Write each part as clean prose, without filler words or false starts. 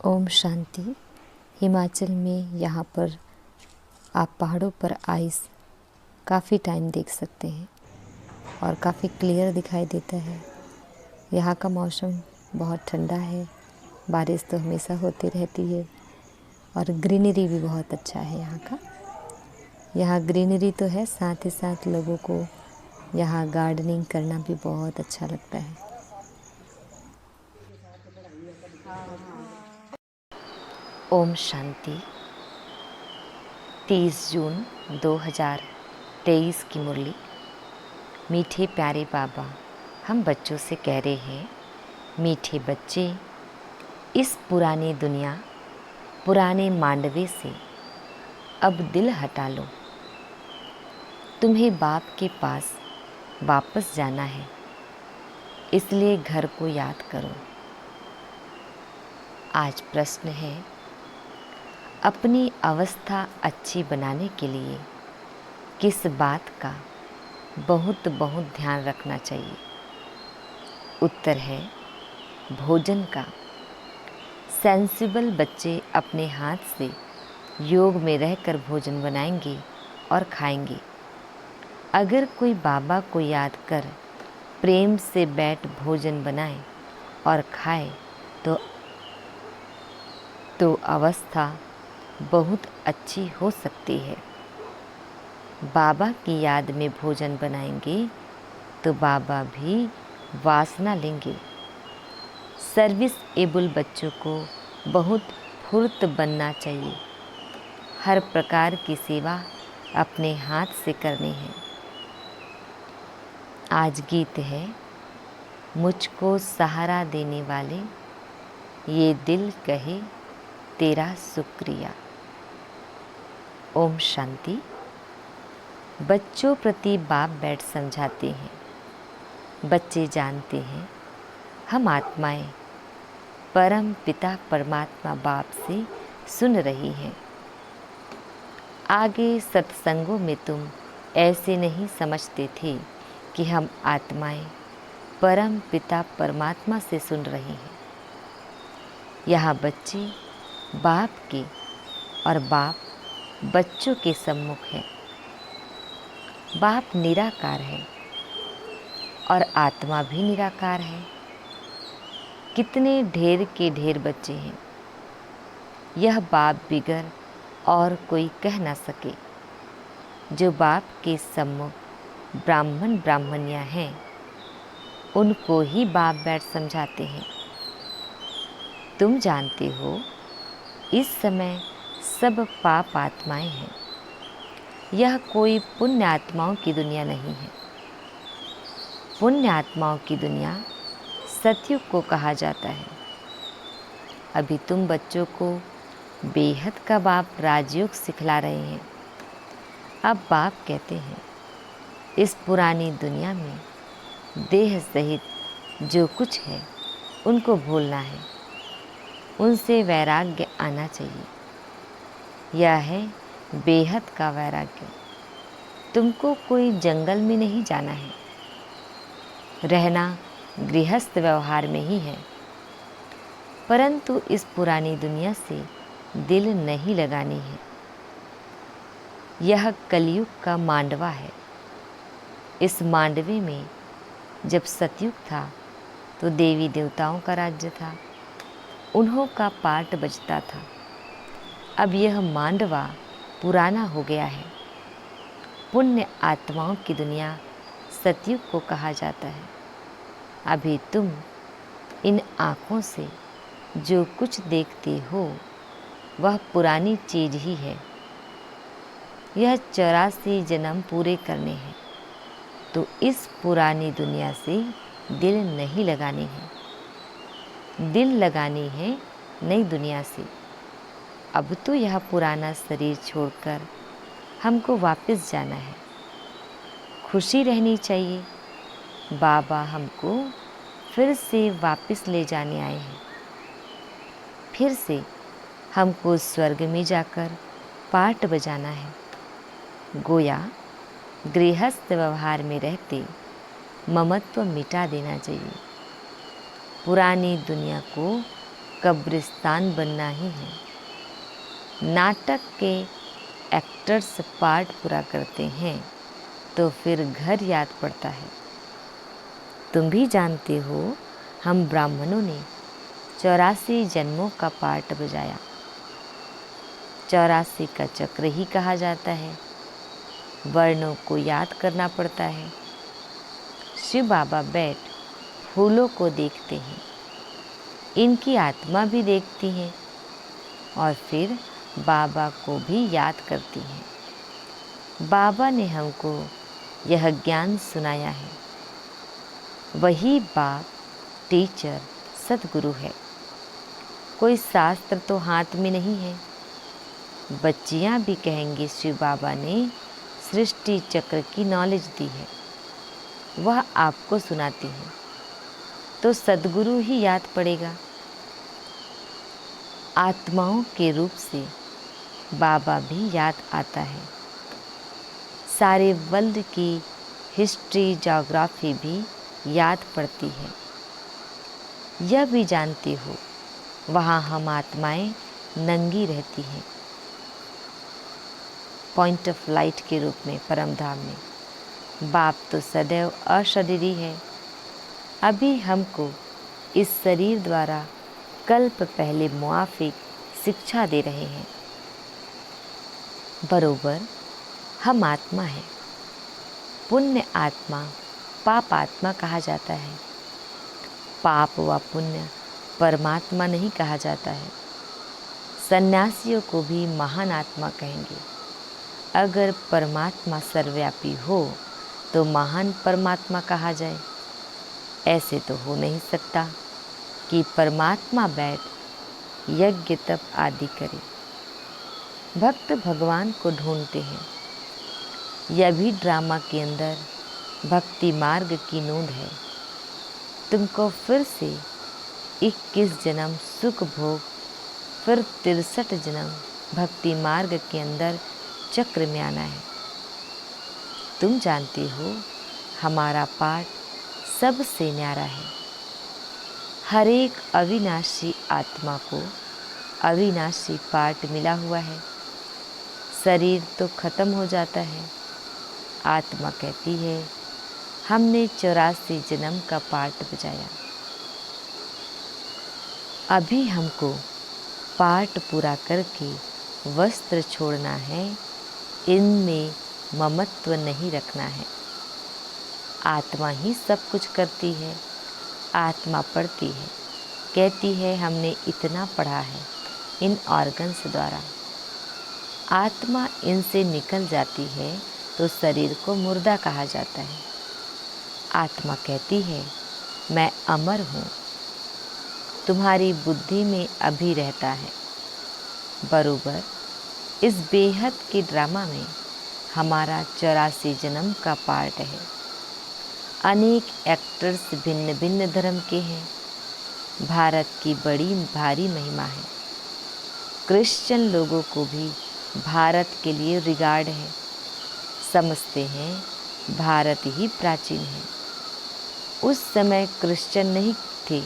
ओम शांति। हिमाचल में यहाँ पर आप पहाड़ों पर आइस काफ़ी टाइम देख सकते हैं और काफ़ी क्लियर दिखाई देता है। यहाँ का मौसम बहुत ठंडा है, बारिश तो हमेशा होती रहती है और ग्रीनरी भी बहुत अच्छा है यहाँ का। यहाँ ग्रीनरी तो है, साथ ही साथ लोगों को यहाँ गार्डनिंग करना भी बहुत अच्छा लगता है। ओम शांति। 30 जून 2023 की मुरली। मीठे प्यारे बाबा हम बच्चों से कह रहे हैं, मीठे बच्चे, इस पुरानी दुनिया, पुराने मांडवे से अब दिल हटा लो। तुम्हें बाप के पास वापस जाना है, इसलिए घर को याद करो। आज प्रश्न है, अपनी अवस्था अच्छी बनाने के लिए किस बात का बहुत ध्यान रखना चाहिए? उत्तर है भोजन का। सेंसिबल बच्चे अपने हाथ से योग में रहकर भोजन बनाएंगे और खाएंगे। अगर कोई बाबा को याद कर प्रेम से बैठ भोजन बनाए और खाए तो अवस्था बहुत अच्छी हो सकती है। बाबा की याद में भोजन बनाएंगे तो बाबा भी वासना लेंगे। सर्विस एबल बच्चों को बहुत फुर्त बनना चाहिए। हर प्रकार की सेवा अपने हाथ से करनी है। आज गीत है, मुझको सहारा देने वाले ये दिल कहे तेरा शुक्रिया। ओम शांति। बच्चों प्रति बाप बैठ समझाते हैं। बच्चे जानते हैं हम आत्माएं परम पिता परमात्मा बाप से सुन रही हैं। आगे सत्संगों में तुम ऐसे नहीं समझते थे कि हम आत्माएं परम पिता परमात्मा से सुन रही हैं। यहाँ बच्चे बाप के और बाप बच्चों के सम्मुख है। बाप निराकार है और आत्मा भी निराकार है। कितने ढेर के ढेर बच्चे हैं, यह बाप बिगर और कोई कह ना सके। जो बाप के सम्मुख ब्राह्मण ब्राह्मणियाँ हैं, उनको ही बाप बैठ समझाते हैं। तुम जानते हो इस समय सब पाप आत्माएं हैं। यह कोई पुण्य आत्माओं की दुनिया नहीं है। पुण्य आत्माओं की दुनिया सतयुग को कहा जाता है। अभी तुम बच्चों को बेहद का बाप राजयोग सिखला रहे हैं। अब बाप कहते हैं, इस पुरानी दुनिया में देह सहित जो कुछ है उनको भूलना है। उनसे वैराग्य आना चाहिए। यह है बेहद का वैराग्य। तुमको कोई जंगल में नहीं जाना है, रहना गृहस्थ व्यवहार में ही है। परंतु इस पुरानी दुनिया से दिल नहीं लगानी है। यह कलयुग का मांडवा है। इस मांडवे में जब सतयुग था तो देवी देवताओं का राज्य था, उन्हों का पाठ बजता था। अब यह मांडवा पुराना हो गया है। पुण्य आत्माओं की दुनिया सतयुग को कहा जाता है। अभी तुम इन आँखों से जो कुछ देखते हो वह पुरानी चीज ही है। यह 84 जन्म पूरे करने हैं, तो इस पुरानी दुनिया से दिल नहीं लगानी है। दिल लगानी है नई दुनिया से। अब तो यह पुराना शरीर छोड़कर हमको वापस जाना है। खुशी रहनी चाहिए। बाबा हमको फिर से वापस ले जाने आए हैं। फिर से हमको स्वर्ग में जाकर पाठ बजाना है। गोया गृहस्थ व्यवहार में रहते ममत्व मिटा देना चाहिए। पुरानी दुनिया को कब्रिस्तान बनना ही है। नाटक के एक्टर्स पार्ट पूरा करते हैं तो फिर घर याद पड़ता है। तुम भी जानते हो, हम ब्राह्मणों ने 84 जन्मों का पार्ट बजाया। 84 का चक्र ही कहा जाता है। वर्णों को याद करना पड़ता है। शिव बाबा बैठ फूलों को देखते हैं, इनकी आत्मा भी देखती है और फिर बाबा को भी याद करती है। बाबा ने हमको यह ज्ञान सुनाया है। वही बाप, टीचर, सद्गुरु है। कोई शास्त्र तो हाथ में नहीं है। बच्चियां भी कहेंगे शिव बाबा ने सृष्टि चक्र की नॉलेज दी है, वह आपको सुनाती है, तो सद्गुरु ही याद पड़ेगा। आत्माओं के रूप से बाबा भी याद आता है। सारे वर्ल्ड की हिस्ट्री, ज्योग्राफी भी याद पड़ती है। यह भी जानते हो, वहाँ हम आत्माएं नंगी रहती हैं, पॉइंट ऑफ लाइट के रूप में परमधाम में। बाप तो सदैव अशरीरी है। अभी हमको इस शरीर द्वारा कल्प पहले मुआफिक शिक्षा दे रहे हैं। बरोबर हम आत्मा हैं। पुण्य आत्मा, पाप आत्मा कहा जाता है। पाप व पुण्य परमात्मा नहीं कहा जाता है। सन्यासियों को भी महान आत्मा कहेंगे। अगर परमात्मा सर्वव्यापी हो तो महान परमात्मा कहा जाए। ऐसे तो हो नहीं सकता कि परमात्मा बैठ यज्ञ तप आदि करे। भक्त भगवान को ढूंढते हैं। यह भी ड्रामा के अंदर भक्ति मार्ग की नोंद है। तुमको फिर से 21 जन्म सुख भोग, फिर 63 जन्म भक्ति मार्ग के अंदर चक्र में आना है। तुम जानते हो, हमारा पाठ सबसे न्यारा है। हर एक अविनाशी आत्मा को अविनाशी पार्ट मिला हुआ है। शरीर तो खत्म हो जाता है। आत्मा कहती है, हमने 84 जन्म का पार्ट बजाया। अभी हमको पार्ट पूरा करके वस्त्र छोड़ना है। इनमें ममत्व नहीं रखना है। आत्मा ही सब कुछ करती है। आत्मा पढ़ती है, कहती है हमने इतना पढ़ा है इन ऑर्गन्स द्वारा। आत्मा इनसे निकल जाती है तो शरीर को मुर्दा कहा जाता है। आत्मा कहती है, मैं अमर हूँ, तुम्हारी बुद्धि में अभी रहता है। बरोबर इस बेहद के ड्रामा में हमारा 84 जन्म का पार्ट है। अनेक एक्टर्स भिन्न भिन्न धर्म के हैं। भारत की बड़ी भारी महिमा है। क्रिश्चियन लोगों को भी भारत के लिए रिगार्ड है। समझते हैं भारत ही प्राचीन है। उस समय क्रिश्चियन नहीं थे,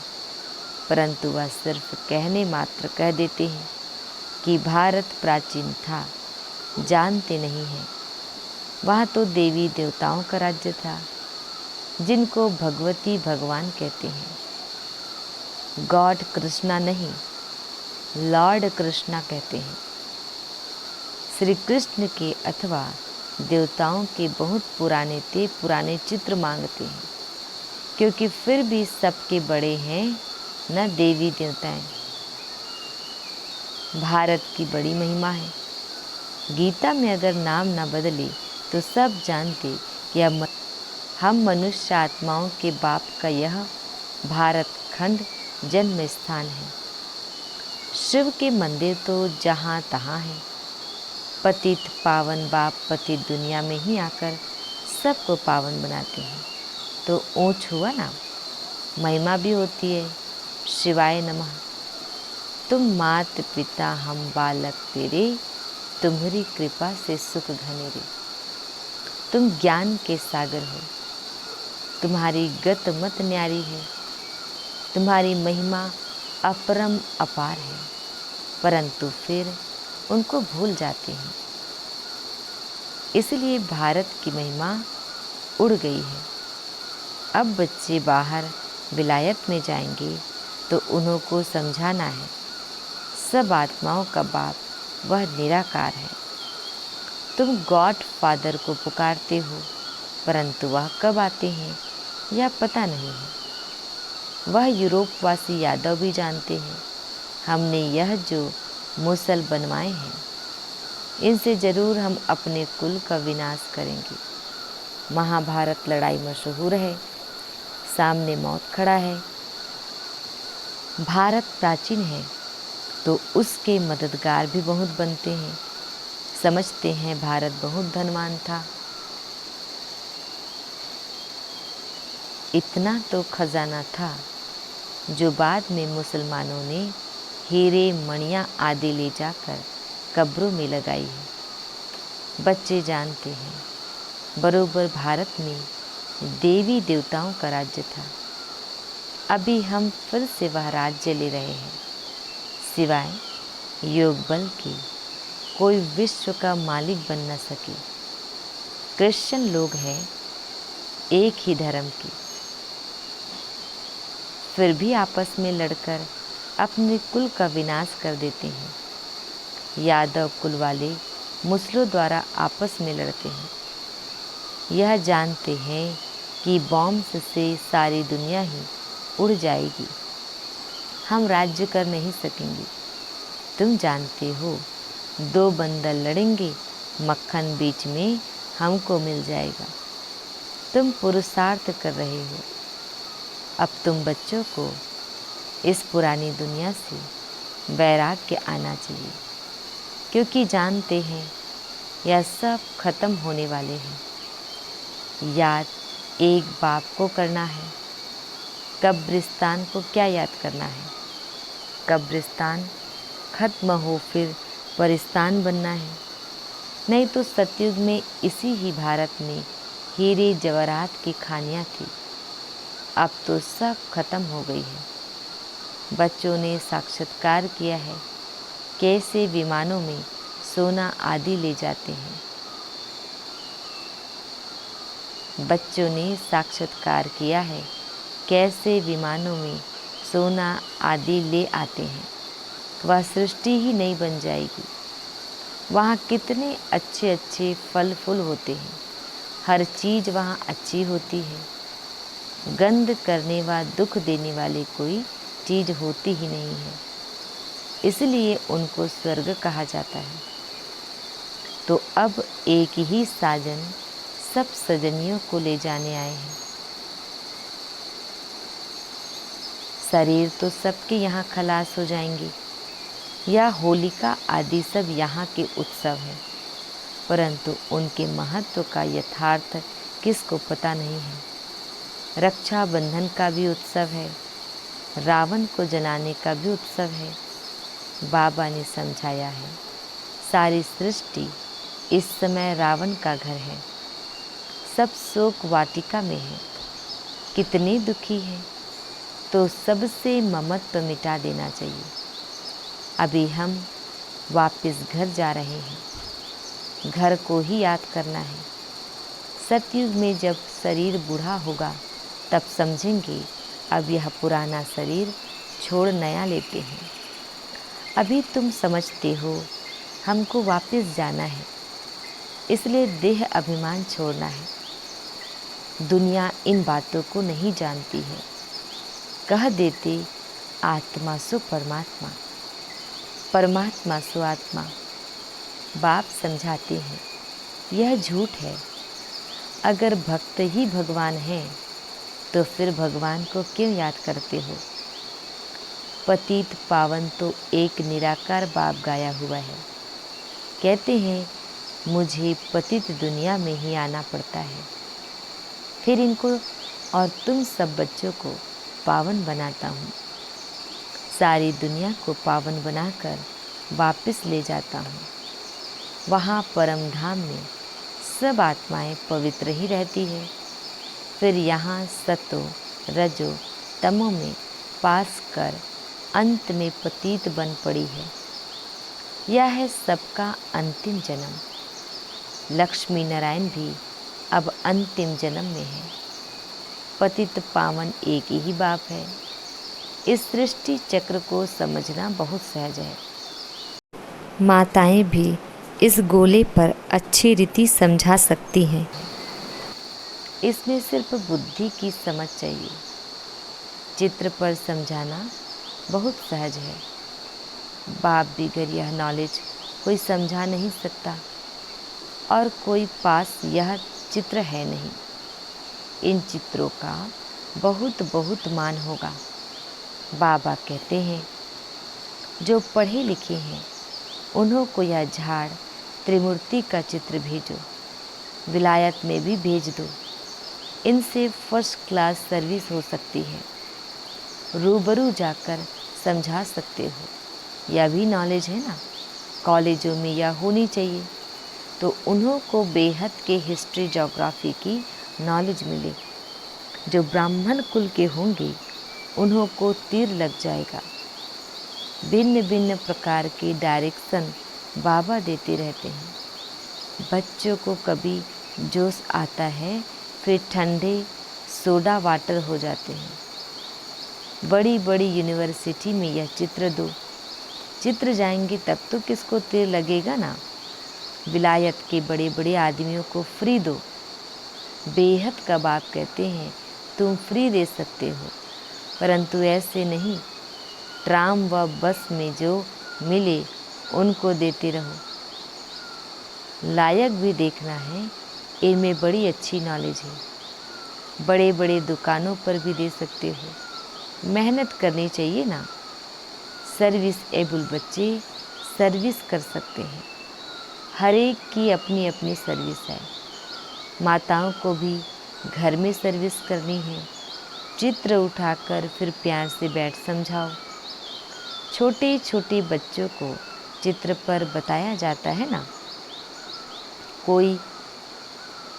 परंतु वह सिर्फ कहने मात्र कह देते हैं कि भारत प्राचीन था, जानते नहीं हैं। वहाँ तो देवी देवताओं का राज्य था, जिनको भगवती भगवान कहते हैं। गॉड कृष्णा नहीं, लॉर्ड कृष्णा कहते हैं। श्री कृष्ण के अथवा देवताओं के बहुत पुराने चित्र मांगते हैं, क्योंकि फिर भी सबके बड़े हैं न देवी देवताएं। भारत की बड़ी महिमा है। गीता में अगर नाम न बदले तो सब जानते कि हम मनुष्य आत्माओं के बाप का यह भारत खंड जन्म स्थान है। शिव के मंदिर तो जहाँ तहाँ हैं। पतित पावन बाप पतित दुनिया में ही आकर सबको पावन बनाते हैं, तो ऊंच हुआ ना, महिमा भी होती है। शिवाय नमः। तुम मात पिता हम बालक तेरे, तुम्हारी कृपा से सुख घनेरे। तुम ज्ञान के सागर हो, तुम्हारी गत मत न्यारी है। तुम्हारी महिमा अपरम अपार है, परंतु फिर उनको भूल जाते हैं। इसलिए भारत की महिमा उड़ गई है। अब बच्चे बाहर विलायत में जाएंगे तो उन्हों को समझाना है, सब आत्माओं का बाप वह निराकार है। तुम गॉड फादर को पुकारते हो, परंतु वह कब आते हैं यह पता नहीं है। वह यूरोपवासी यादव भी जानते हैं। हमने यह जो मुसल बनवाए हैं, इनसे जरूर हम अपने कुल का विनाश करेंगे। महाभारत लड़ाई मशहूर है, सामने मौत खड़ा है। भारत प्राचीन है तो उसके मददगार भी बहुत बनते हैं। समझते हैं भारत बहुत धनवान था। इतना तो खजाना था जो बाद में मुसलमानों ने हीरे मणियाँ आदि ले जाकर कब्रों में लगाई है। बच्चे जानते हैं बरोबर भारत में देवी देवताओं का राज्य था। अभी हम फिर से वह राज्य ले रहे हैं। सिवाय योग बल के कोई विश्व का मालिक बन न सके। क्रिश्चियन लोग हैं एक ही धर्म के, फिर भी आपस में लड़कर अपने कुल का विनाश कर देते हैं। यादव कुल वाले मुसलों द्वारा आपस में लड़ते हैं। यह जानते हैं कि बॉम्ब से सारी दुनिया ही उड़ जाएगी, हम राज्य कर नहीं सकेंगे। तुम जानते हो, दो बंदर लड़ेंगे, मक्खन बीच में हमको मिल जाएगा। तुम पुरुषार्थ कर रहे हो। अब तुम बच्चों को इस पुरानी दुनिया से वैराग्य आना चाहिए, क्योंकि जानते हैं यह सब खत्म होने वाले हैं। याद एक बाप को करना है। कब्रिस्तान को क्या याद करना है? कब्रिस्तान खत्म हो फिर परिस्तान बनना है। नहीं तो सतयुग में इसी ही भारत में हीरे जवाहरात की खानियाँ थी, अब तो सब खत्म हो गई है। बच्चों ने साक्षात्कार किया है कैसे विमानों में सोना आदि ले जाते हैं। बच्चों ने साक्षात्कार किया है कैसे विमानों में सोना आदि ले आते हैं। वह सृष्टि ही नहीं बन जाएगी। वहाँ कितने अच्छे अच्छे फल फूल होते हैं, हर चीज़ वहाँ अच्छी होती है। गंध करने व दुख देने वाली कोई चीज़ होती ही नहीं है, इसलिए उनको स्वर्ग कहा जाता है। तो अब एक ही साजन सब सजनियों को ले जाने आए हैं। शरीर तो सबके यहाँ खलास हो जाएंगे, या होलिका आदि सब यहाँ के उत्सव हैं, परंतु उनके महत्व का यथार्थ किसको पता नहीं है। रक्षाबंधन का भी उत्सव है, रावण को जलाने का भी उत्सव है। बाबा ने समझाया है सारी सृष्टि इस समय रावण का घर है, सब शोक वाटिका में है। कितने दुखी हैं, तो सबसे ममत्व मिटा देना चाहिए। अभी हम वापस घर जा रहे हैं, घर को ही याद करना है। सतयुग में जब शरीर बूढ़ा होगा तब समझेंगे अब यह पुराना शरीर छोड़ नया लेते हैं। अभी तुम समझते हो हमको वापस जाना है, इसलिए देह अभिमान छोड़ना है। दुनिया इन बातों को नहीं जानती है। कह देते आत्मा सो परमात्मा, परमात्मा सो आत्मा। बाप समझाते हैं यह झूठ है। अगर भक्त ही भगवान है तो फिर भगवान को क्यों याद करते हो? पतित पावन तो एक निराकार बाप गाया हुआ है। कहते हैं मुझे पतित दुनिया में ही आना पड़ता है, फिर इनको और तुम सब बच्चों को पावन बनाता हूँ। सारी दुनिया को पावन बनाकर वापस ले जाता हूँ। वहाँ परम धाम में सब आत्माएं पवित्र ही रहती है। फिर यहाँ सतो रजो तमो में पास कर अंत में पतित बन पड़ी है। यह है सबका अंतिम जन्म। लक्ष्मी नारायण भी अब अंतिम जन्म में है। पतित पावन एक ही बाप है। इस सृष्टि चक्र को समझना बहुत सहज है। माताएं भी इस गोले पर अच्छी रीति समझा सकती हैं। इसमें सिर्फ बुद्धि की समझ चाहिए। चित्र पर समझाना बहुत सहज है। बाप बिगर यह नॉलेज कोई समझा नहीं सकता और कोई पास यह चित्र है नहीं। इन चित्रों का बहुत बहुत मान होगा। बाबा कहते हैं, जो पढ़े लिखे हैं उन्हों को यह झाड़ त्रिमूर्ति का चित्र भेजो, विलायत में भी भेज दो। इनसे फर्स्ट क्लास सर्विस हो सकती है। रूबरू जाकर समझा सकते हो। यह भी नॉलेज है ना। कॉलेजों में यह होनी चाहिए तो उन्हों को बेहद के हिस्ट्री ज्योग्राफी की नॉलेज मिले। जो ब्राह्मण कुल के होंगे उन्हों को तीर लग जाएगा। भिन्न भिन्न प्रकार के डायरेक्शन बाबा देते रहते हैं। बच्चों को कभी जोश आता है, फिर ठंडे सोडा वाटर हो जाते हैं। बड़ी बड़ी यूनिवर्सिटी में यह चित्र दो। चित्र जाएंगे तब तो किसको तीर लगेगा ना। विलायत के बड़े बड़े आदमियों को फ्री दो। बेहद का बाप कहते हैं, तुम फ्री दे सकते हो, परंतु ऐसे नहीं। ट्राम व बस में जो मिले उनको देते रहो। लायक भी देखना है। इनमें बड़ी अच्छी नॉलेज है। बड़े बड़े दुकानों पर भी दे सकते हो। मेहनत करनी चाहिए ना। सर्विस एबल बच्चे सर्विस कर सकते हैं। हर एक की अपनी अपनी सर्विस है। माताओं को भी घर में सर्विस करनी है। चित्र उठाकर फिर प्यार से बैठ समझाओ। छोटे छोटे बच्चों को चित्र पर बताया जाता है ना। कोई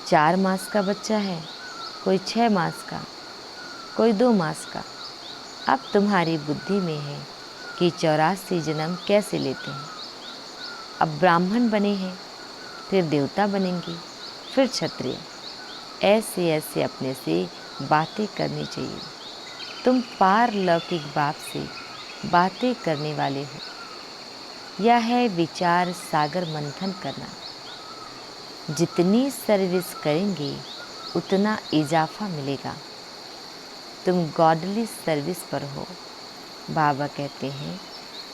4 मास का बच्चा है, कोई 6 मास का, कोई 2 मास का। अब तुम्हारी बुद्धि में है कि 84 जन्म कैसे लेते हैं। अब ब्राह्मण बने हैं, फिर देवता बनेंगे, फिर क्षत्रिय। ऐसे ऐसे अपने से बातें करनी चाहिए। तुम पारलौकिक बाप से बातें करने वाले हो। यह है विचार सागर मंथन करना। जितनी सर्विस करेंगे उतना इजाफा मिलेगा। तुम गॉडली सर्विस पर हो। बाबा कहते हैं,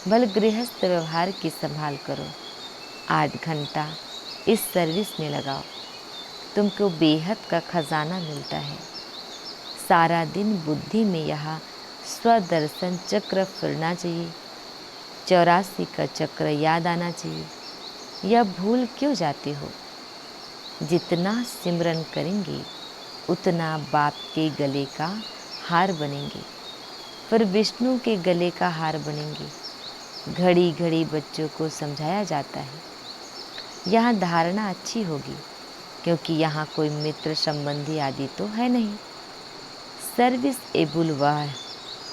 भले गृहस्थ व्यवहार की संभाल करो, 8 घंटा इस सर्विस में लगाओ। तुमको बेहद का खजाना मिलता है। सारा दिन बुद्धि में यह स्वदर्शन चक्र फिरना चाहिए। 84 का चक्र याद आना चाहिए। यह भूल क्यों जाते हो। जितना सिमरन करेंगे उतना बाप के गले का हार बनेंगे, फिर विष्णु के गले का हार बनेंगे। घड़ी घड़ी बच्चों को समझाया जाता है। यहाँ धारणा अच्छी होगी क्योंकि यहाँ कोई मित्र संबंधी आदि तो है नहीं। सर्विस एबुल वह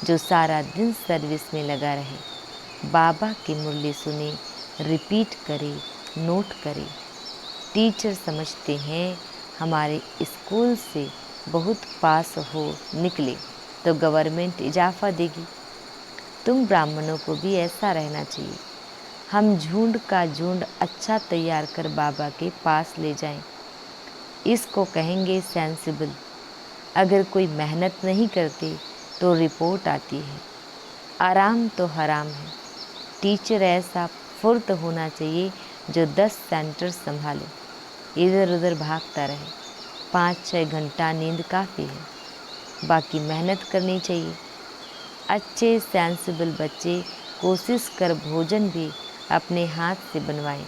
जो सारा दिन सर्विस में लगा रहे, बाबा की मुरली सुने, रिपीट करे, नोट करे। टीचर समझते हैं हमारे स्कूल से बहुत पास हो निकले तो गवर्नमेंट इजाफा देगी। तुम ब्राह्मणों को भी ऐसा रहना चाहिए। हम झुंड का झुंड अच्छा तैयार कर बाबा के पास ले जाएं। इसको कहेंगे सेंसिबल। अगर कोई मेहनत नहीं करते तो रिपोर्ट आती है। आराम तो हराम है। टीचर ऐसा फुर्त होना चाहिए जो 10 सेंटर संभाले, इधर उधर भागता रहे। 5-6 घंटा नींद काफ़ी है। बाकी मेहनत करनी चाहिए। अच्छे सेंसिबल बच्चे कोशिश कर भोजन भी अपने हाथ से बनवाएं।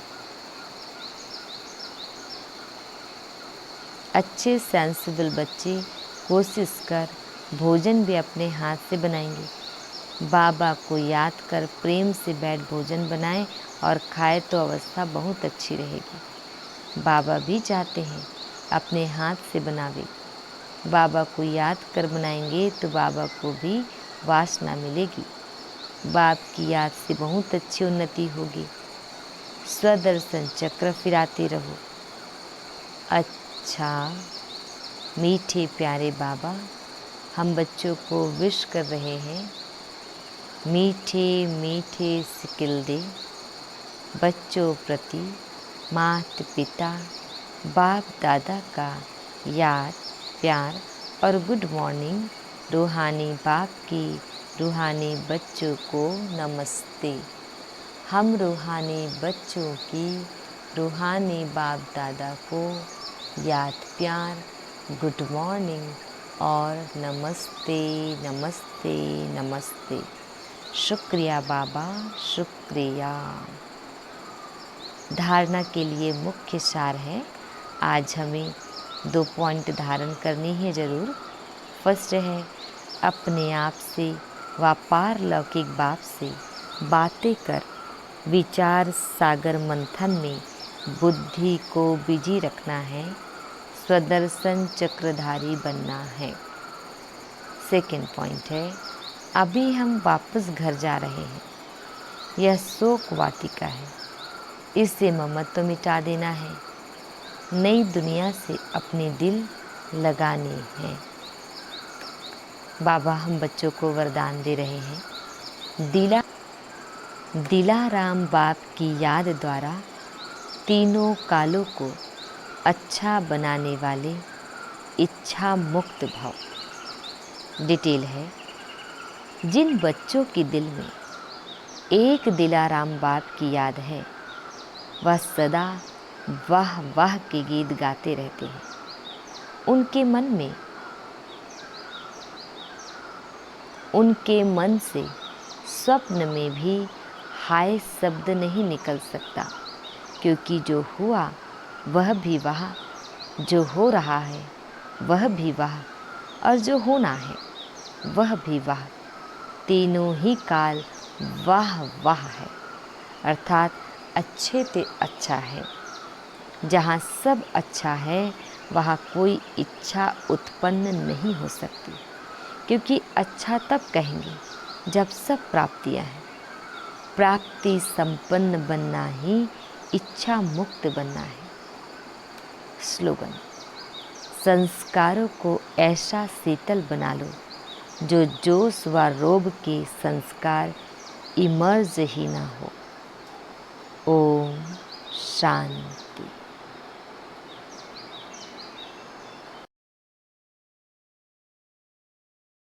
अच्छे सेंसिबल बच्चे कोशिश कर भोजन भी अपने हाथ से बनाएंगे। बाबा को याद कर प्रेम से बैठ भोजन बनाएं और खाए तो अवस्था बहुत अच्छी रहेगी। बाबा भी चाहते हैं अपने हाथ से बनावे। बाबा को याद कर बनाएंगे तो बाबा को भी वासना मिलेगी। बाप की याद से बहुत अच्छी उन्नति होगी। स्वदर्शन चक्र फिराते रहो। अच्छा, मीठे प्यारे बाबा, हम बच्चों को विश कर रहे हैं। मीठे मीठे स्किल दे बच्चों प्रति माता पिता बाप दादा का याद प्यार और गुड मॉर्निंग। रूहानी बाप की रूहानी बच्चों को नमस्ते। हम रूहानी बच्चों की रूहानी बाप दादा को याद प्यार गुड मॉर्निंग और नमस्ते नमस्ते नमस्ते। शुक्रिया बाबा, शुक्रिया। धारणा के लिए मुख्य सार है, आज हमें 2 पॉइंट धारण करनी है ज़रूर। फर्स्ट है, अपने आप से व पारलौकिक बाप से बातें कर विचार सागर मंथन में बुद्धि को बिजी रखना है, स्वदर्शन चक्रधारी बनना है। सेकंड पॉइंट है, अभी हम वापस घर जा रहे हैं। यह शोक वाटिका है, इससे ममत्व मिटा देना है। नई दुनिया से अपने दिल लगाने हैं। बाबा हम बच्चों को वरदान दे रहे हैं। दिलाराम बाप की याद द्वारा तीनों कालों को अच्छा बनाने वाले इच्छा मुक्त भाव। डिटेल है, जिन बच्चों के दिल में एक दिलाराम बाप की याद है, वह सदा वाह वाह के गीत गाते रहते हैं। उनके मन से स्वप्न में भी हाय शब्द नहीं निकल सकता, क्योंकि जो हुआ वह भी वाह, जो हो रहा है वह भी वाह, और जो होना है वह भी वाह। तीनों ही काल वाह वाह है, अर्थात अच्छे ते अच्छा है। जहाँ सब अच्छा है वहाँ कोई इच्छा उत्पन्न नहीं हो सकती, क्योंकि अच्छा तब कहेंगे जब सब प्राप्तियाँ हैं। प्राप्ति संपन्न बनना ही इच्छा मुक्त बनना है। स्लोगन, संस्कारों को ऐसा शीतल बना लो जो जोश व रोब के संस्कार इमर्ज ही ना हो। ओम शांति।